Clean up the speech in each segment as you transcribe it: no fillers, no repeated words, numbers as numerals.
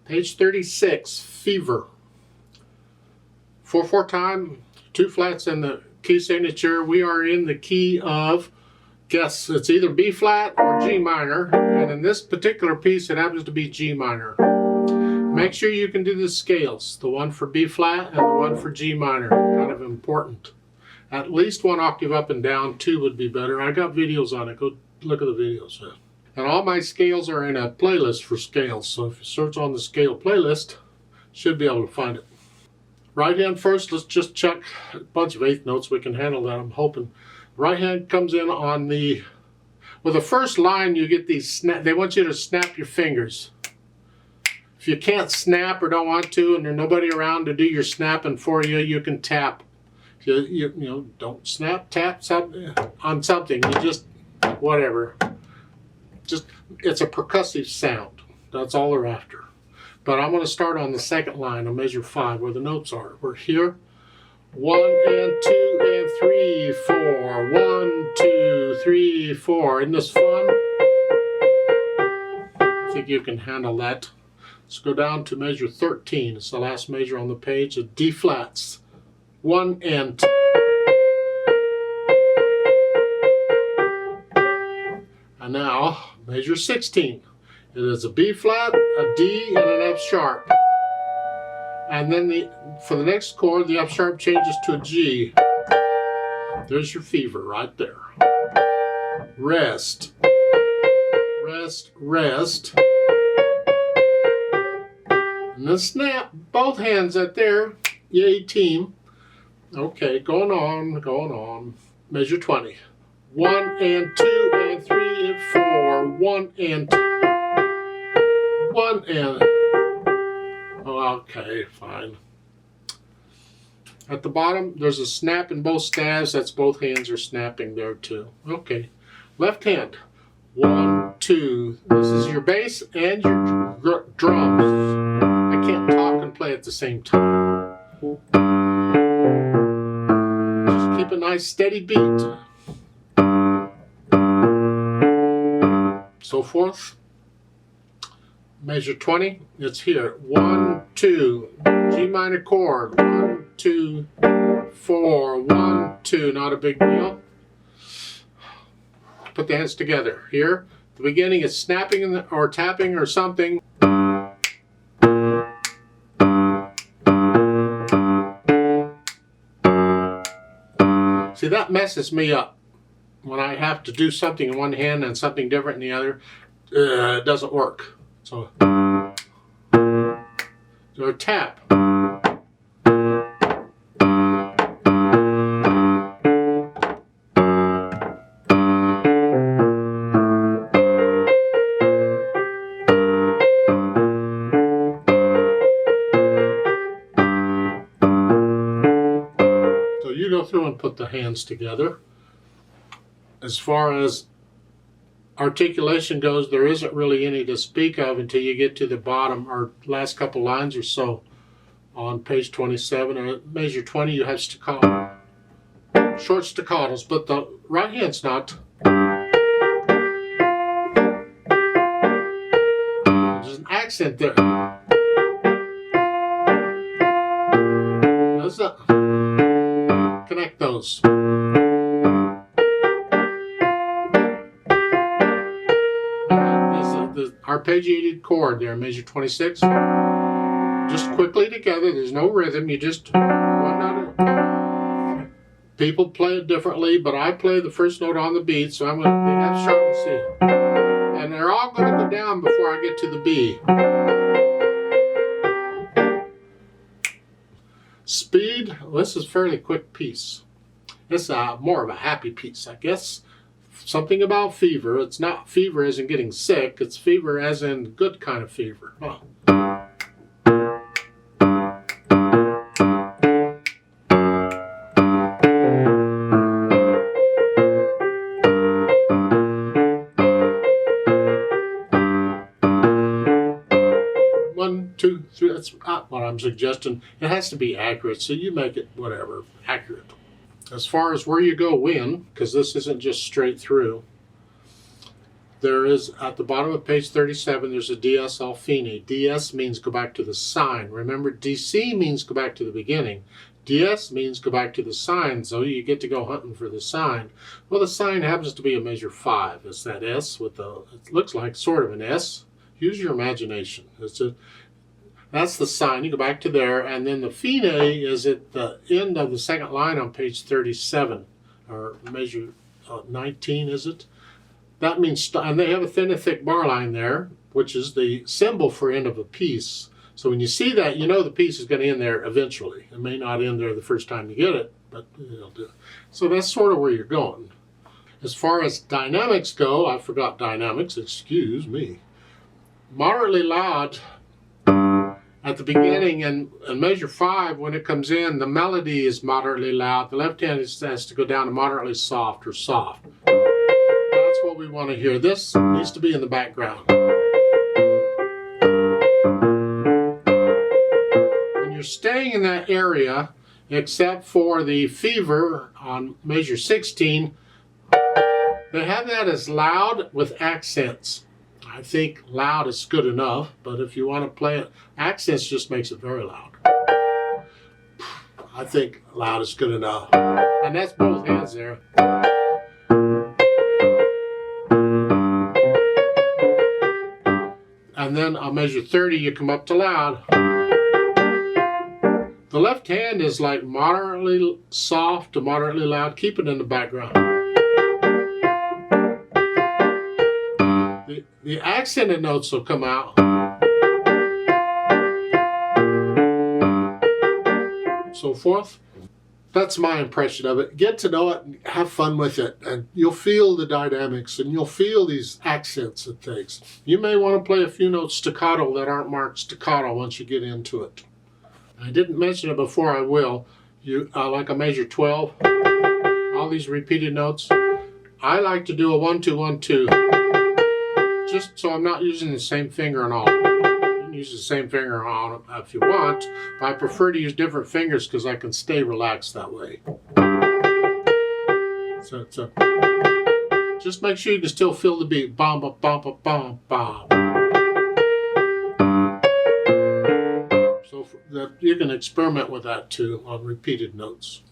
Page 36, Fever. 4/4 time, 2 flats in the key signature. We are in the key of, guess it's either B flat or G minor, and in this particular piece it happens to be G minor. Make sure you can do the scales, the one for B flat and the one for G minor, kind of important. At least 1 octave up and down, 2 would be better. I got videos on it, go look at the videos. And all my scales are in a playlist for scales, so if you search on the scale playlist, you should be able to find it. Right hand first, let's just check a bunch of 8th notes. We can handle that, I'm hoping. Right hand comes in on the, with the first line you get these, they want you to snap your fingers. If you can't snap or don't want to and there's nobody around to do your snapping for you, you can tap. You know, don't snap, tap on something. You just, whatever. Just, it's a percussive sound. That's all they're after. But I'm going to start on the second line on measure 5 where the notes are. We're here. 1 and 2 and 3, 4. 1, 2, 3, 4. Isn't this fun? I think you can handle that. Let's go down to measure 13. It's the last measure on the page. The D flats. 1 and 2. And now measure 16. It is a B flat, a D, and an F sharp. And then for the next chord, the F sharp changes to a G. There's your fever right there. Rest. Rest, rest. And then snap, both hands at there. Yay, team. Okay, going on. Measure 20. 1 and 2 and 3 and 4. 1 and 2. 1 and... Oh, okay, fine. At the bottom, there's a snap in both staves. That's both hands are snapping there too. Okay. Left hand. 1, 2. This is your bass and your drums. I can't talk and play at the same time. Just keep a nice steady beat. So forth. Measure 20, it's here. 1, 2, G minor chord. 1, 2, 4, 1, 2. Not a big deal. Put the hands together. Here, the beginning is snapping or tapping or something. See, that messes me up. When I have to do something in one hand and something different in the other, it doesn't work. So or tap. So you go through and put the hands together. As far as articulation goes, there isn't really any to speak of until you get to the bottom or last couple lines or so on page 27 or measure 20. You have staccato, short staccatos, but the right hand's not. There's an accent there. Does that connect those? Arpeggiated chord there, measure 26. Just quickly together, there's no rhythm, you just one note. People play it differently, but I play the first note on the beat, so I'm going to F sharp and C. And they're all going to go down before I get to the B. Speed, well, this is a fairly quick piece. It's more of a happy piece, I guess. Something about fever. It's not fever as in getting sick. It's fever as in good kind of fever. Oh. 1, 2, 3. That's not what I'm suggesting. It has to be accurate, so you make it whatever, accurate. As far as where you go when, because this isn't just straight through, there is, at the bottom of page 37, there's a DS all fine. DS means go back to the sign. Remember, DC means go back to the beginning. DS means go back to the sign, so you get to go hunting for the sign. Well, the sign happens to be a measure 5. It's that S with the, it looks like sort of an S. Use your imagination. That's the sign. You go back to there, and then the fine is at the end of the second line on page 37, or measure 19, is it? That means, and they have a thin and thick bar line there, which is the symbol for end of a piece. So when you see that, you know the piece is going to end there eventually. It may not end there the first time you get it, but it'll do. So that's sort of where you're going. As far as dynamics go, I forgot dynamics, excuse me. Moderately loud at the beginning, and measure 5, when it comes in, the melody is moderately loud. The left hand has to go down to moderately soft or soft. That's what we want to hear. This needs to be in the background. You're staying in that area, except for the fever on measure 16. They have that as loud with accents. I think loud is good enough, but if you want to play it, accents just makes it very loud. I think loud is good enough. And that's both hands there. And then on measure 30, you come up to loud. The left hand is like moderately soft to moderately loud. Keep it in the background. The accented notes will come out. So forth. That's my impression of it. Get to know it and have fun with it. And you'll feel the dynamics and you'll feel these accents and things. You may want to play a few notes staccato that aren't marked staccato once you get into it. I didn't mention it before, I will. Like a measure 12, all these repeated notes. I like to do a 1-2, 1-2, just so I'm not using the same finger on all. You can use the same finger on them if you want, but I prefer to use different fingers because I can stay relaxed that way. So just make sure you can still feel the beat. Bom, bom, bom, bom, bom, bom. That you can experiment with that too on repeated notes.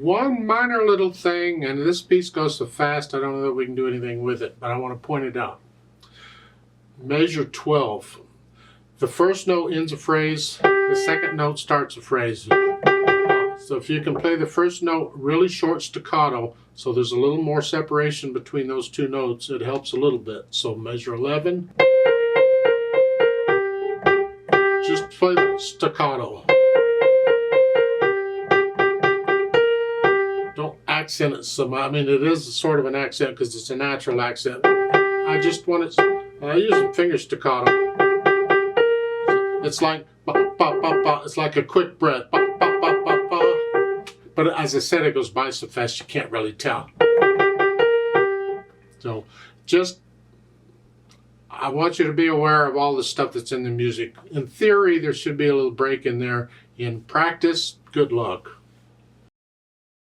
One minor little thing, and this piece goes so fast I don't know that we can do anything with it, but I want to point it out. Measure 12. The first note ends a phrase, the second note starts a phrase. So if you can play the first note really short staccato, so there's a little more separation between those two notes, it helps a little bit. So measure 11. Just play the staccato. Don't accent it so much. I mean, it is sort of an accent because it's a natural accent. I just want it, I use a finger staccato. It's like, ba, ba, ba, ba. It's like a quick breath. Ba, ba, ba, ba, ba. But as I said, it goes by so fast you can't really tell. So just, I want you to be aware of all the stuff that's in the music. In theory, there should be a little break in there. In practice, good luck.